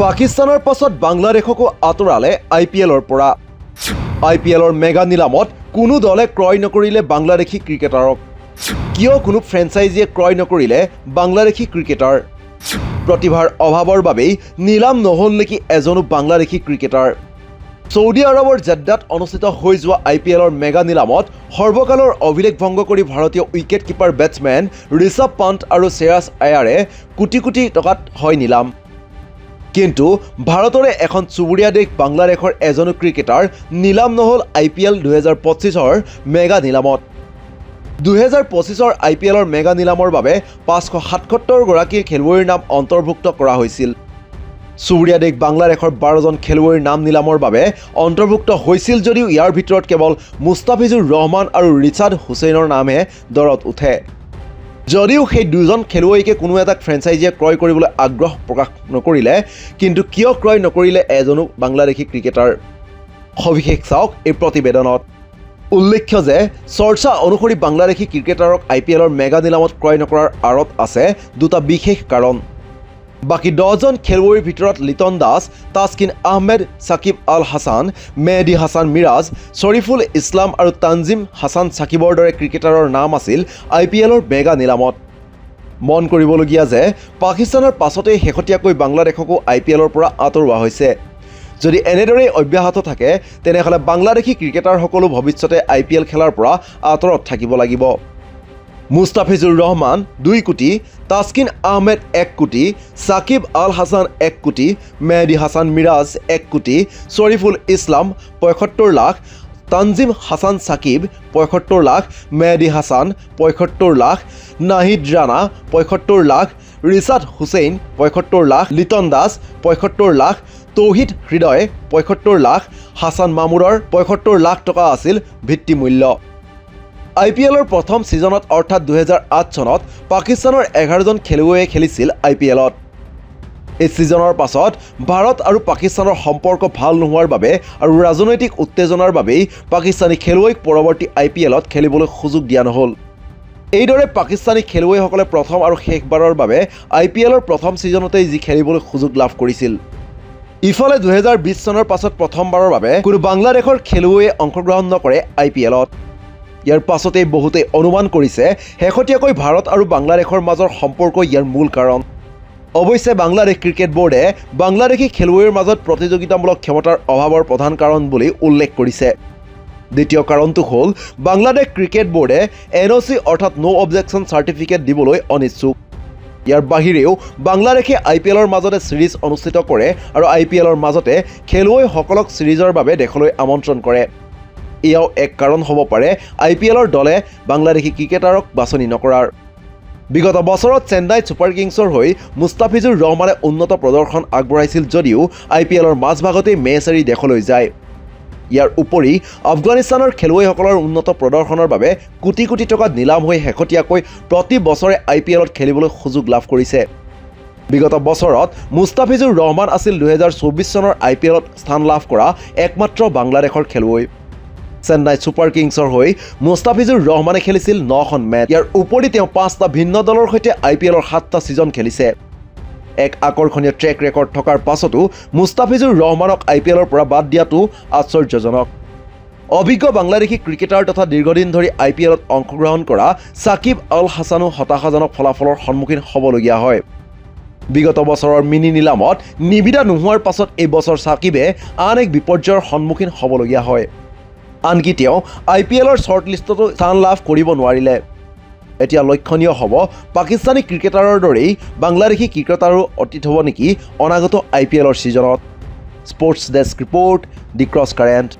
পাকিস্তানৰ পাছত বাংলাদেশকো আঁতৰালে IPLৰ পৰা। IPLৰ মেগা নিলামত কোনো দলে ক্ৰয় নকৰিলে বাংলাদেশী ক্ৰিকেটাৰক। কিয় কোনো ফ্ৰেঞ্চাইজিয়ে ক্ৰয় নকৰিলে বাংলাদেশী ক্ৰিকেটাৰ? প্ৰতিভাৰ অভাৱৰ বাবেই নিলাম নহ'ল নেকি এজনো বাংলাদেশী ক্ৰিকেটাৰ? সৌদি আৰবৰ জেদ্দাত অনুষ্ঠিত হৈ যোৱা IPLৰ মেগা নিলামত সৰ্বকালৰ অভিলেখ ভংগ কৰি ভাৰতীয় wicket keeper batsman Rishabh Pant আৰু শ্ৰেয়াছ আয়াৰে কোটি কোটি টকাত হয় নিলাম। কিন্তু ভাৰতৰে এখন চুবুৰীয়া দেশ বাংলাদেশৰ এজনো ক্ৰিকেটাৰ নিলাম নহ'ল IPL 2025ৰ মেগা নিলামত। 2025ৰ IPLৰ মেগা নিলামৰ বাবে 577 গৰাকী খেলুৱৈৰ নাম অন্তৰ্ভুক্ত কৰা হৈছিল। চুবুৰীয়া দেশ বাংলাদেশৰ 12জন খেলুৱৈৰ নাম নিলামৰ বাবে অন্তৰ্ভুক্ত হৈছিল যদিও ইয়াৰ ভিতৰত কেৱল মুস্তাফিজুৰ ৰহমান আৰু ৰিচাৰ্ড হুছেইনৰ নামহে দৰত উঠে। যদিও সেই দুজন খেলুৱৈকে কোনো এটা ফ্ৰেঞ্চাইজিয়ে ক্ৰয় কৰিবলৈ আগ্ৰহ প্ৰকাশ নকৰিলে, কিন্তু কিয় ক্ৰয় নকৰিলে এজনো বাংলাদেশী ক্ৰিকেটাৰ? সবিশেষ চাওক এই প্ৰতিবেদনত। উল্লেখ্য যে চৰ্চা অনুসৰি বাংলাদেশী ক্ৰিকেটাৰক IPLৰ মেগা নিলামত ক্ৰয় নকৰাৰ আঁৰত আছে দুটা বিশেষ কাৰণ। বাকী 10জন খেলুৱৈৰ ভিতৰত লিটন দাস, তাস্কিন আহমেদ, সাকিব আল হাছান, মেহদী হাছান মিৰাজ, শ্বৰিফুল ইছলাম আৰু তানজিম হাছান সাকিবৰ দৰে ক্ৰিকেটাৰৰ নাম আছিল IPLৰ মেগা নিলামত। মন কৰিবলগীয়া যে পাকিস্তানৰ পাছতেই শেহতীয়াকৈ বাংলাদেশকো IPLৰ পৰা আঁতৰোৱা হৈছে। যদি এনেদৰেই অব্যাহত থাকে তেনেহ'লে বাংলাদেশী ক্ৰিকেটাৰসকলো ভৱিষ্যতে IPL খেলাৰ পৰা আঁতৰত থাকিব লাগিব। মুস্তাফিজুৰ ৰহমান 2 কোটি, তাস্কিন আহমেদ 1 কোটি, সাকিব আল হাছান 1 কোটি, মেহদী হাছান মিৰাজ 1 কোটি, শ্বৰিফুল ইছলাম 75 লাখ, তানজিম হাছান সাকিব 75 লাখ, মেহদী হাছান 75 লাখ, নাহিদ ৰাণা 75 লাখ, ৰিচাৰ্ড হুছেইন 75 লাখ, লিটন দাস 75 লাখ, তৌহিদ হৃদয় 75 লাখ, হাছান মামুৰৰ 75 লাখ টকা আছিল ভিত্তিমূল্য। IPLৰ প্ৰথম ছিজনত অৰ্থাৎ 2008 চনত পাকিস্তানৰ 11জন খেলুৱৈয়ে খেলিছিল IPLত। এই ছিজনৰ পাছত ভাৰত আৰু পাকিস্তানৰ সম্পৰ্ক ভাল নোহোৱাৰ বাবে আৰু ৰাজনৈতিক উত্তেজনাৰ বাবেই পাকিস্তানী খেলুৱৈক পৰৱৰ্তী IPLত খেলিবলৈ সুযোগ দিয়া নহ'ল। এইদৰে পাকিস্তানী খেলুৱৈসকলে প্ৰথম আৰু শেষবাৰৰ বাবে IPLৰ প্ৰথম ছিজনতেই যি খেলিবলৈ সুযোগ লাভ কৰিছিল। ইফালে 2020 চনৰ পাছত প্ৰথমবাৰৰ বাবে কোনো বাংলাদেশৰ খেলুৱৈয়ে অংশগ্ৰহণ নকৰে IPLত। ইয়াৰ পাছতেই বহুতেই অনুমান কৰিছে শেহতীয়াকৈ ভাৰত আৰু বাংলাদেশৰ মাজৰ সম্পৰ্ক ইয়াৰ মূল কাৰণ। অৱশ্যে বাংলাদেশ ক্ৰিকেট বোৰ্ডে বাংলাদেশী খেলুৱৈৰ মাজত প্ৰতিযোগিতামূলক ক্ষমতাৰ অভাৱৰ প্ৰধান কাৰণ বুলি উল্লেখ কৰিছে। দ্বিতীয় কাৰণটো হ'ল বাংলাদেশ ক্ৰিকেট বোৰ্ডে NOC অৰ্থাৎ নো অবজেকশ্যন চাৰ্টিফিকেট দিবলৈ অনিচ্ছুক। ইয়াৰ বাহিৰেও বাংলাদেশে IPLৰ মাজতে ছিৰিজ অনুষ্ঠিত কৰে আৰু IPLৰ মাজতে খেলুৱৈসকলক ছিৰিজৰ বাবে দেশলৈ আমন্ত্ৰণ কৰে। এয়াও এক কাৰণ হ'ব পাৰে IPLৰ দলে বাংলাদেশী ক্ৰিকেটাৰক বাছনি নকৰাৰ। বিগত বছৰত চেন্নাই ছুপাৰ কিংছৰ হৈ মুস্তাফিজুৰ ৰহমানে উন্নত প্ৰদৰ্শন আগবঢ়াইছিল যদিও IPLৰ মাজভাগতেই মেচ এৰি দেশলৈ যায়। ইয়াৰ উপৰি আফগানিস্তানৰ খেলুৱৈসকলৰ উন্নত প্ৰদৰ্শনৰ বাবে কোটি কোটি টকা নিলাম হৈ শেহতীয়াকৈ প্ৰতি বছৰে IPLত খেলিবলৈ সুযোগ লাভ কৰিছে। বিগত বছৰত মুস্তাফিজুৰ ৰহমান আছিল 2024 চনৰ IPLত স্থান লাভ কৰা একমাত্ৰ বাংলাদেশৰ খেলুৱৈ। চেন্নাই ছুপাৰ কিংছৰ হৈ মুস্তাফিজুৰ ৰহমানে খেলিছিল 9খন মেচ। ইয়াৰ উপৰি তেওঁ 5টা ভিন্ন দলৰ সৈতে IPLৰ 7টা ছিজন খেলিছে। এক আকৰ্ষণীয় ট্ৰেক ৰেকৰ্ড থকাৰ পাছতো মুস্তাফিজুৰ ৰহমানক IPLৰ পৰা বাদ দিয়াটো আশ্চৰ্যজনক। অভিজ্ঞ বাংলাদেশী ক্ৰিকেটাৰ তথা দীৰ্ঘদিন ধৰি IPLত অংশগ্ৰহণ কৰা সাকিব আল হাছানো হতাশাজনক ফলাফলৰ সন্মুখীন হ'বলগীয়া হয়। বিগত বছৰৰ মিনি নিলামত নিবিদা নোহোৱাৰ পাছত এই বছৰ সাকিবে আন এক বিপৰ্যয়ৰ সন্মুখীন হ'বলগীয়া হয়। আনকি তেওঁ IPLৰ শ্বৰ্ট লিষ্টতো স্থান লাভ কৰিব নোৱাৰিলে। এতিয়া লক্ষণীয় হ'ব পাকিস্তানী ক্ৰিকেটাৰৰ দৰেই বাংলাদেশী ক্ৰিকেটাৰো অতীত হ'ব নেকি অনাগত IPLৰ ছিজনত। স্পৰ্টছ ডেস্ক ৰিপৰ্ট, দি ক্ৰছ কাৰেণ্ট।